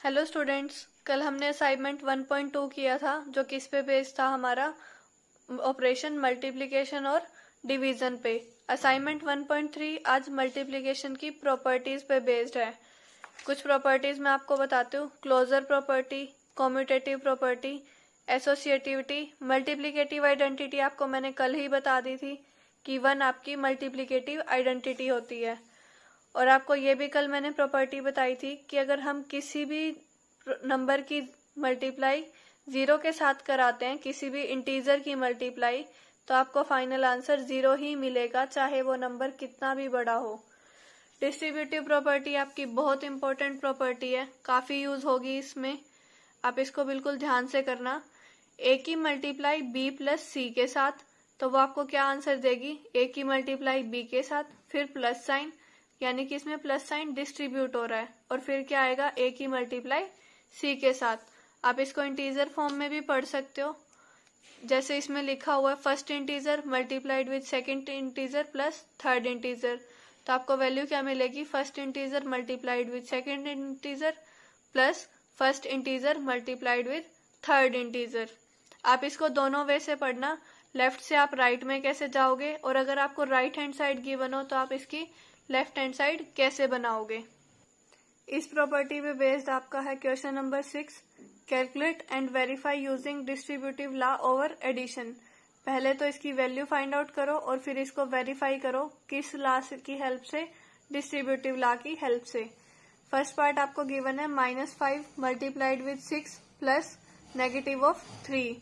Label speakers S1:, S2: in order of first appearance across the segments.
S1: Hello students, कल हमने assignment 1.2 किया था जो किस पे बेस्ड था हमारा ऑपरेशन मल्टीप्लिकेशन और डिवीजन पे। असाइनमेंट 1.3 आज मल्टीप्लिकेशन की प्रॉपर्टीज पे बेस्ड है। कुछ प्रॉपर्टीज मैं आपको बताती हूँ। Closure property, commutative property, associativity, multiplicative identity आपको मैंने कल ही बता दी थी कि 1 आपकी मल्टीप्लिकेटिव आइडेंटिटी होती है। और आपको ये भी कल मैंने प्रॉपर्टी बताई थी कि अगर हम किसी भी नंबर की मल्टीप्लाई 0 के साथ कराते हैं, किसी भी इंटीजर की मल्टीप्लाई, तो आपको फाइनल आंसर 0 ही मिलेगा, चाहे वो नंबर कितना भी बड़ा हो। डिस्ट्रीब्यूटिव प्रॉपर्टी आपकी बहुत इंपॉर्टेंट प्रॉपर्टी है, काफी यूज होगी इसमें, आप इसको बिल्कुल ध्यान से करना। ए की मल्टीप्लाई बी प्लस सी के साथ, तो वो आपको क्या आंसर देगी? ए की मल्टीप्लाई बी के साथ, फिर प्लस साइन, यानी कि इसमें प्लस साइन डिस्ट्रीब्यूट हो रहा है, और फिर क्या आएगा? ए की मल्टीप्लाई सी के साथ। आप इसको इंटीजर फॉर्म में भी पढ़ सकते हो, जैसे इसमें लिखा हुआ है first integer multiplied with second integer plus third integer, तो आपको वैल्यू क्या मिलेगी? First integer multiplied with second integer plus first integer multiplied with third integer. आप इसको दोनों वे से पढ़ना, लेफ्ट से आप राइट में कैसे जाओगे, और अगर आपको राइट हैंड साइड गिवन हो तो आप इसकी लेफ्ट हैंड साइड कैसे बनाओगे। इस प्रॉपर्टी पे बेस्ड आपका है question number 6, calculate and verify using distributive law over addition. पहले तो इसकी वैल्यू फाइंड आउट करो और फिर इसको वेरीफाई करो, किस लॉ की हेल्प से? डिस्ट्रीब्यूटिव लॉ की हेल्प से। फर्स्ट पार्ट आपको गिवन है -5 मल्टीप्लाइड विद 6 प्लस -3।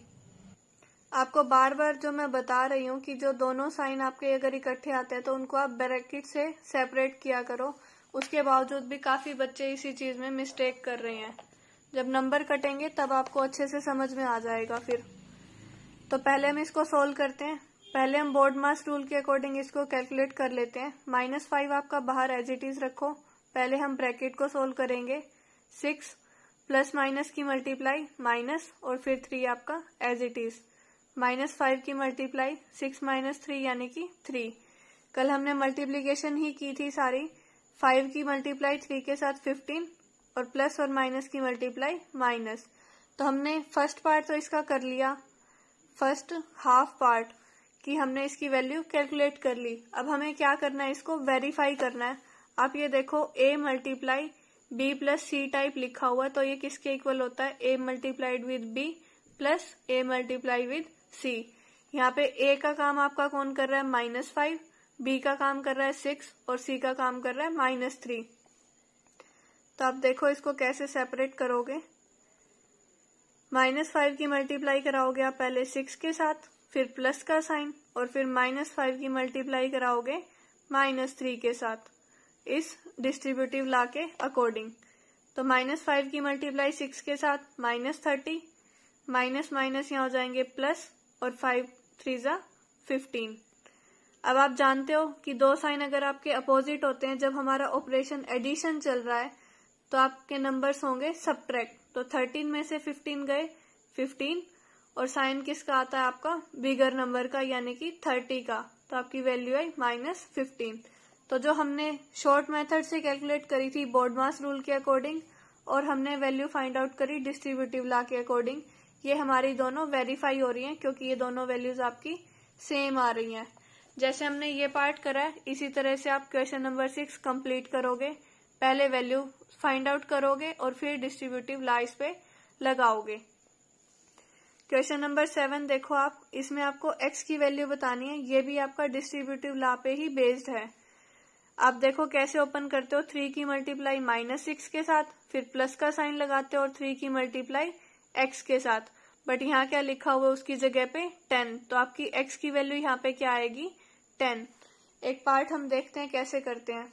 S1: आपको बार बार जो मैं बता रही हूँ कि जो दोनों साइन आपके अगर इकट्ठे आते हैं तो उनको आप ब्रैकेट से सेपरेट किया करो। उसके बावजूद भी काफी बच्चे इसी चीज में मिस्टेक कर रहे हैं। जब नंबर कटेंगे तब आपको अच्छे से समझ में आ जाएगा फिर। तो पहले हम इसको सोल्व करते हैं। पहले हम बोर्ड मास रूल के अकॉर्डिंग इसको कैलकुलेट कर लेते हैं। -5 आपका बाहर एज इट इज रखो। पहले हम ब्रैकेट को सोल्व करेंगे। 6 प्लस माइनस की मल्टीप्लाई माइनस, और फिर 3 आपका एज इट इज। -5 की मल्टीप्लाई 6 - 3 यानी कि 3। कल हमने मल्टीप्लीकेशन ही की थी सारी। 5 की मल्टीप्लाई 3 के साथ 15, और प्लस और माइनस की मल्टीप्लाई माइनस। तो हमने फर्स्ट पार्ट तो इसका कर लिया, फर्स्ट हाफ पार्ट की हमने इसकी वैल्यू कैलकुलेट कर ली। अब हमें क्या करना है? इसको वेरीफाई करना है। आप ये देखो, a multiply b plus C type लिखा हुआ है, तो ये किसके इक्वल होता है? a multiplied with b plus a multiply with c। यहाँ पे a का काम आपका कौन कर रहा है? -5, b का काम कर रहा है 6, और c का काम कर रहा है -3। तो आप देखो इसको कैसे सेपरेट करोगे। -5 की मल्टीप्लाई कराओगे आप पहले 6 के साथ, फिर प्लस का साइन, और फिर -5 की मल्टीप्लाई कराओगे -3 के साथ, इस डिस्ट्रीब्यूटिव लॉ के अकॉर्डिंग। तो -5 की मल्टीप्लाई 6 के साथ -30, माइनस माइनस यहाँ हो जाएंगे प्लस, और 5 3 जा 15। अब आप जानते हो कि दो साइन अगर आपके अपोजिट होते हैं, जब हमारा ऑपरेशन एडिशन चल रहा है, तो आपके नंबर्स होंगे सब्ट्रैक्ट। तो 13 में से 15 गए 15, और साइन किसका आता है? आपका बिगर नंबर का, यानी कि 30 का। तो आपकी वैल्यू है -15। तो जो हमने शॉर्ट मेथड से कैलकुलेट करी थी बोर्ड मास रूल के अकॉर्डिंग, और हमने वैल्यू फाइंड आउट करी डिस्ट्रीब्यूटिव लॉ के अकॉर्डिंग, ये हमारी दोनों वेरीफाई हो रही हैं, क्योंकि ये दोनों वैल्यूज आपकी सेम आ रही हैं। जैसे हमने ये पार्ट करा है, इसी तरह से आप क्वेश्चन नंबर 6 कंप्लीट करोगे। पहले वैल्यू फाइंड आउट करोगे और फिर डिस्ट्रीब्यूटिव लॉ इस पे लगाओगे। क्वेश्चन नंबर 7 देखो आप, इसमें आपको x की वैल्यू बतानी है। ये भी आपका डिस्ट्रीब्यूटिव लॉ पे ही बेस्ड है। आप देखो कैसे ओपन करते हो। 3 की मल्टीप्लाई -6 के साथ, फिर प्लस का साइन लगाते हो, और 3 की मल्टीप्लाई x के साथ। बट यहाँ क्या लिखा हुआ है उसकी जगह पे? 10। तो आपकी x की वैल्यू यहाँ पे क्या आएगी? 10। एक पार्ट हम देखते हैं कैसे करते हैं।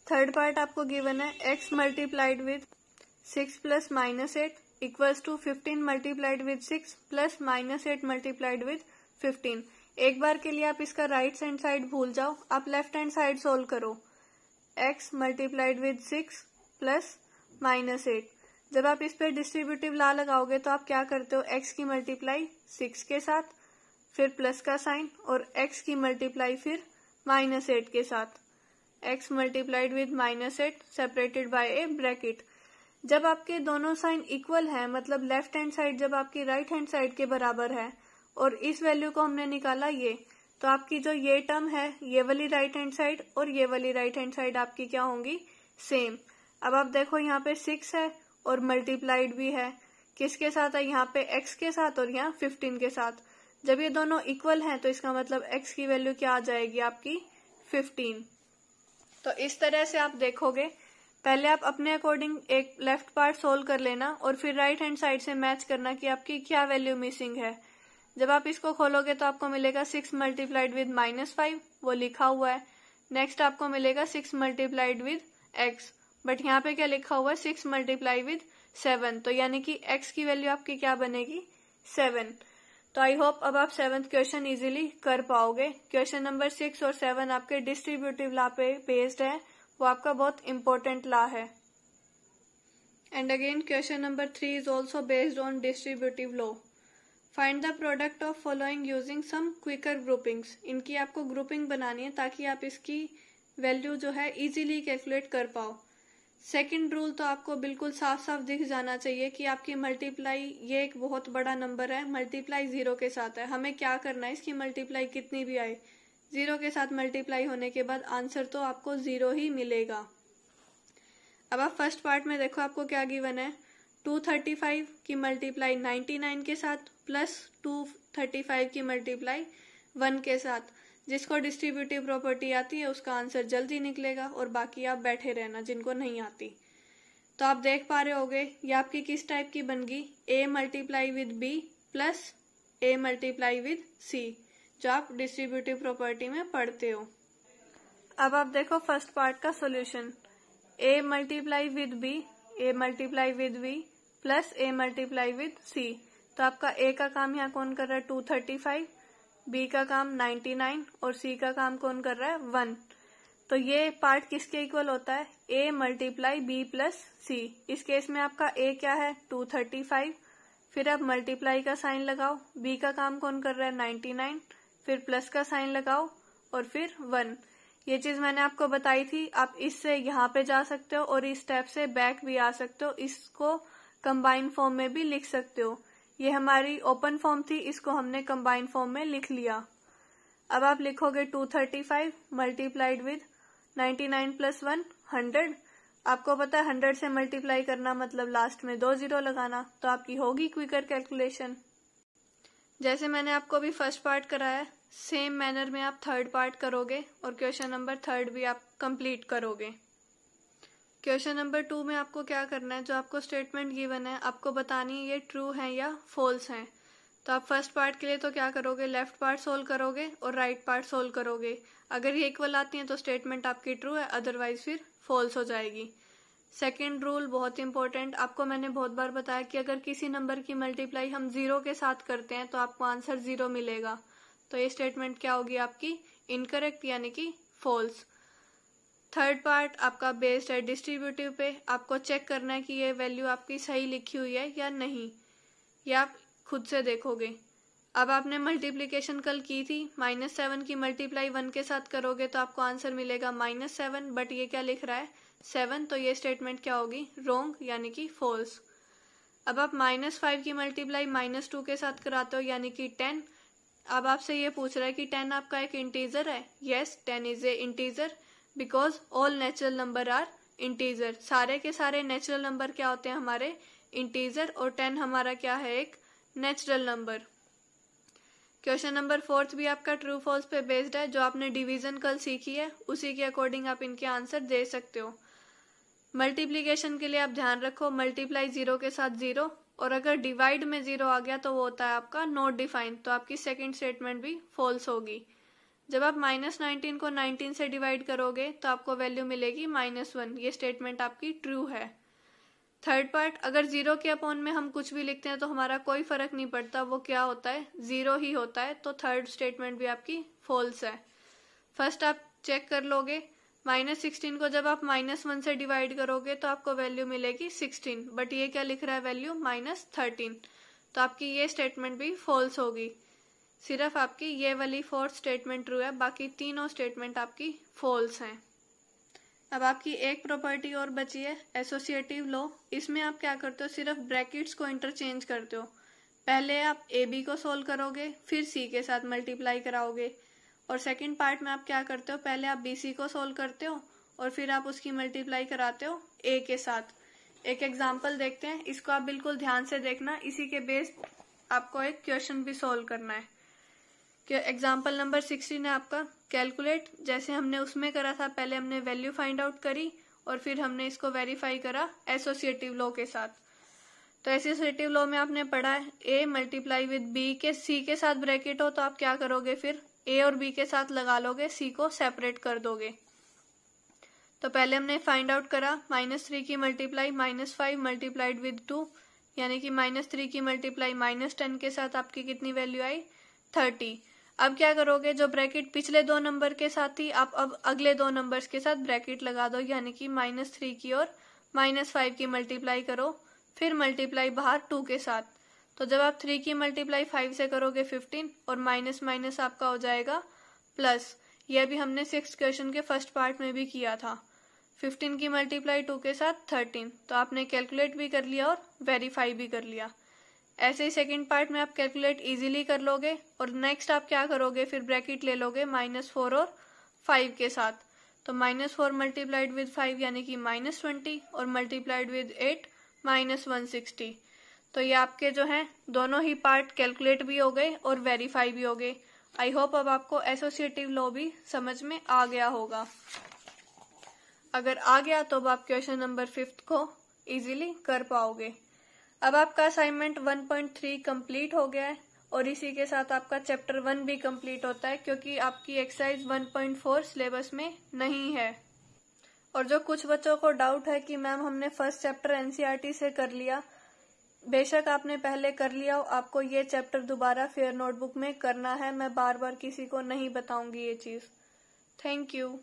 S1: थर्ड पार्ट आपको गिवन है x multiplied with 6 plus -8 equals to 15 multiplied with 6 plus -8 multiplied with 15। एक बार के लिए आप इसका राइट हैंड साइड भूल जाओ, आप लेफ्ट हैंड साइड सोल्व करो। x multiplied with 6 plus -8। जब आप इस पे डिस्ट्रीब्यूटिव लॉ लगाओगे तो आप क्या करते हो? x की मल्टीप्लाई 6 के साथ, फिर प्लस का साइन, और x की मल्टीप्लाई फिर -8 के साथ। x multiplied with -8 separated by A bracket. जब आपके दोनों साइन इक्वल है, मतलब लेफ्ट हैंड साइड जब आपकी राइट हैंड साइड के बराबर है और इस वैल्यू को हमने निकाला ये, तो आपकी जो ये टर्म है ये वाली राइट हैंड साइड और ये वाली राइट हैंड साइड आपकी क्या होंगी, सेम। अब आप देखो यहाँ पे 6 है और मल्टीप्लाइड भी है, किसके साथ है, यहाँ पे x के साथ और यहाँ 15 के साथ। जब ये दोनों इक्वल हैं तो इसका मतलब x की वैल्यू क्या आ जाएगी आपकी 15। तो इस तरह से आप देखोगे, पहले आप अपने अकॉर्डिंग एक लेफ्ट पार्ट सोल्व कर लेना और फिर राइट हैंड साइड से मैच करना कि आपकी क्या वैल्यू मिसिंग है। जब आप इसको खोलोगे तो आपको मिलेगा 6 मल्टीप्लाइड विद -5, वो लिखा हुआ है। नेक्स्ट आपको मिलेगा 6 मल्टीप्लाइड विद x, बट यहाँ पे क्या लिखा हुआ है 6 मल्टीप्लाई विद 7, तो यानी कि x की वैल्यू आपकी क्या बनेगी 7। तो आई होप अब आप 7th क्वेश्चन इजीली कर पाओगे। क्वेश्चन नंबर 6 और 7 आपके डिस्ट्रीब्यूटिव लॉ पे बेस्ड है, वो आपका बहुत इंपॉर्टेंट लॉ है। And again question number 3 is also based on distributive law. Find the product of following using some quicker groupings. इनकी आपको ग्रुपिंग बनानी है ताकि आप इसकी वैल्यू जो है इजीली कैलकुलेट कर पाओ। सेकंड रूल तो आपको बिल्कुल साफ साफ दिख जाना चाहिए कि आपकी मल्टीप्लाई, ये एक बहुत बड़ा नंबर है, मल्टीप्लाई 0 के साथ है। हमें क्या करना है, इसकी मल्टीप्लाई कितनी भी आए 0 के साथ मल्टीप्लाई होने के बाद आंसर तो आपको 0 ही मिलेगा। अब आप फर्स्ट पार्ट में देखो आपको क्या गिवन है, 235 की मल्टीप्लाई 99 के साथ प्लस 235 की मल्टीप्लाई 1 के साथ। जिसको डिस्ट्रीब्यूटिव प्रॉपर्टी आती है उसका आंसर जल्दी निकलेगा और बाकी आप बैठे रहना जिनको नहीं आती। तो आप देख पा रहे होगे ये आपकी किस टाइप की बन गई, a multiply with b plus a multiply with c, जो आप डिस्ट्रीब्यूटिव प्रॉपर्टी में पढ़ते हो। अब आप देखो फर्स्ट पार्ट का solution, a multiply with b, a multiply with b plus a multiply with c। तो आपका a का काम यहाँ कौन कर रहा है 235, b का काम 99 और c का काम कौन कर रहा है 1। तो ये पार्ट किसके इक्वल होता है, a multiply b plus c। इस केस में आपका a क्या है 235, फिर आप मल्टीप्लाई का साइन लगाओ, b का काम कौन कर रहा है 99, फिर प्लस का साइन लगाओ और फिर 1। ये चीज मैंने आपको बताई थी, आप इससे यहाँ पे जा सकते हो और इस स्टेप से बैक भी आ सकते हो, इसको कंबाइन फॉर्म में भी लिख सकते हो। ये हमारी ओपन फॉर्म थी, इसको हमने कंबाइन फॉर्म में लिख लिया। अब आप लिखोगे 235 मल्टीप्लाइड विद 99 प्लस 1 100। आपको पता है 100 से मल्टीप्लाई करना मतलब लास्ट में 2 0 लगाना, तो आपकी होगी क्विकर कैलकुलेशन। जैसे मैंने आपको भी फर्स्ट पार्ट कराया, सेम मैनर में आप थर्ड पार्ट करोगे और क्वेश्चन नंबर 3 भी आप कंप्लीट करोगे। क्वेश्चन नंबर 2 में आपको क्या करना है, जो आपको स्टेटमेंट गिवन है आपको बतानी है ये ट्रू है या फॉल्स है। तो आप फर्स्ट पार्ट के लिए तो क्या करोगे, लेफ्ट पार्ट सोल्व करोगे और राइट पार्ट सोल्व करोगे। अगर ये इक्वल आती है तो स्टेटमेंट आपकी ट्रू है, अदरवाइज फिर फॉल्स हो जाएगी। सेकेंड रूल बहुत इंपॉर्टेंट, आपको मैंने बहुत बार बताया कि अगर किसी नंबर की मल्टीप्लाई हम 0 के साथ करते हैं तो आपको आंसर 0 मिलेगा। तो ये स्टेटमेंट क्या होगी आपकी इनकरेक्ट यानी कि फॉल्स। थर्ड पार्ट आपका बेस्ड है डिस्ट्रीब्यूटिव पे, आपको चेक करना है कि ये वैल्यू आपकी सही लिखी हुई है या नहीं, ये आप खुद से देखोगे। अब आपने मल्टीप्लिकेशन कल की थी, -7 की मल्टीप्लाई 1 के साथ करोगे तो आपको आंसर मिलेगा -7, बट ये क्या लिख रहा है 7, तो ये स्टेटमेंट क्या होगी रॉन्ग यानी कि फॉल्स। अब आप -5 की मल्टीप्लाई -2 के साथ कराते हो यानी कि 10। अब आपसे ये पूछ रहा है कि 10 आपका एक इंटीजर है, yes 10 is a integer because all natural number are integers. सारे के सारे नेचुरल नंबर क्या होते हैं हमारे इंटीजर, और 10 हमारा क्या है एक नेचुरल नंबर। क्वेश्चन नंबर 4 भी आपका ट्रू फॉल्स पे बेस्ड है, जो आपने डिवीजन कल सीखी है उसी के अकॉर्डिंग आप इनके आंसर दे सकते हो। मल्टीप्लीकेशन के लिए आप ध्यान रखो मल्टीप्लाई 0 के साथ 0, और अगर डिवाइड में 0 आ गया तो वो होता है आपका नॉट डिफाइंड, तो आपकी सेकेंड स्टेटमेंट भी फॉल्स होगी। जब आप -19 को 19 से डिवाइड करोगे तो आपको वैल्यू मिलेगी -1, ये स्टेटमेंट आपकी ट्रू है। थर्ड पार्ट, अगर 0 के अपॉन में हम कुछ भी लिखते हैं तो हमारा कोई फर्क नहीं पड़ता, वो क्या होता है 0 ही होता है, तो थर्ड स्टेटमेंट भी आपकी फॉल्स है। फर्स्ट आप चेक कर लोगे, -16 को जब आप -1 से डिवाइड करोगे तो आपको वैल्यू मिलेगी 16, बट ये क्या लिख रहा है वैल्यू -13, तो आपकी ये स्टेटमेंट भी फॉल्स होगी। सिर्फ आपकी ये वाली फोर्थ स्टेटमेंट ट्रू है, बाकी तीनों स्टेटमेंट आपकी फॉल्स हैं। अब आपकी एक प्रॉपर्टी और बची है, एसोसिएटिव लॉ। इसमें आप क्या करते हो, सिर्फ ब्रैकेट्स को इंटरचेंज करते हो। पहले आप ए बी को सोल्व करोगे, फिर सी के साथ मल्टीप्लाई कराओगे, और सेकंड पार्ट में आप क्या करते हो, पहले आप बी सी को सोल्व करते हो और फिर आप उसकी मल्टीप्लाई कराते हो ए के साथ। एक एग्जाम्पल देखते हैं, इसको आप बिल्कुल ध्यान से देखना, इसी के बेस आपको एक क्वेश्चन भी सोल्व करना है। एग्जाम्पल नंबर 16 है आपका, कैलकुलेट। जैसे हमने उसमें करा था, पहले हमने वैल्यू फाइंड आउट करी और फिर हमने इसको वेरीफाई करा एसोसिएटिव लॉ के साथ। तो एसोसिएटिव लॉ में आपने पढ़ा है ए मल्टीप्लाई विद बी के सी के साथ ब्रैकेट हो तो आप क्या करोगे, फिर ए और बी के साथ लगा लोगे, सी को सेपरेट कर दोगे। तो पहले हमने फाइंड आउट करा -3 की मल्टीप्लाई -5 मल्टीप्लाइड विद 2, यानी कि -3 की मल्टीप्लाई -10 के साथ आपकी कितनी वैल्यू आई, 30। अब क्या करोगे, जो ब्रैकेट पिछले दो नंबर के साथ थी आप अब अगले दो नंबर्स के साथ ब्रैकेट लगा दो, यानी कि -3 की और -5 की मल्टीप्लाई करो, फिर मल्टीप्लाई बाहर 2 के साथ। तो जब आप 3 की मल्टीप्लाई 5 से करोगे 15 और माइनस माइनस आपका हो जाएगा प्लस। यह भी हमने 6th क्वेश्चन के फर्स्ट पार्ट में भी किया था। 15 की मल्टीप्लाई 2 के साथ 13, तो आपने कैलकुलेट भी कर लिया और वेरीफाई भी कर लिया। ऐसे ही सेकंड पार्ट में आप कैलकुलेट इजीली कर लोगे और नेक्स्ट आप क्या करोगे, फिर ब्रैकेट ले लोगे -4 और 5 के साथ। तो -4 मल्टीप्लाइड विद 5 यानी कि -20 और मल्टीप्लाइड विद 8 -160। तो ये आपके जो हैं दोनों ही पार्ट कैलकुलेट भी हो गए और वेरीफाई भी हो गए। आई होप अब आपको एसोसिएटिव लॉ भी समझ में आ गया होगा। अगर आ गया तो अब आप क्वेश्चन नंबर 5 को इजीली कर पाओगे। अब आपका असाइनमेंट 1.3 कंप्लीट हो गया है और इसी के साथ आपका चैप्टर 1 भी कंप्लीट होता है, क्योंकि आपकी एक्सरसाइज 1.4 सिलेबस में नहीं है। और जो कुछ बच्चों को डाउट है कि मैम हमने फर्स्ट चैप्टर एनसीईआरटी से कर लिया, बेशक आपने पहले कर लिया हो, आपको ये चैप्टर दोबारा फेयर नोटबुक में करना है। मैं बार बार किसी को नहीं बताऊंगी ये चीज। Thank you.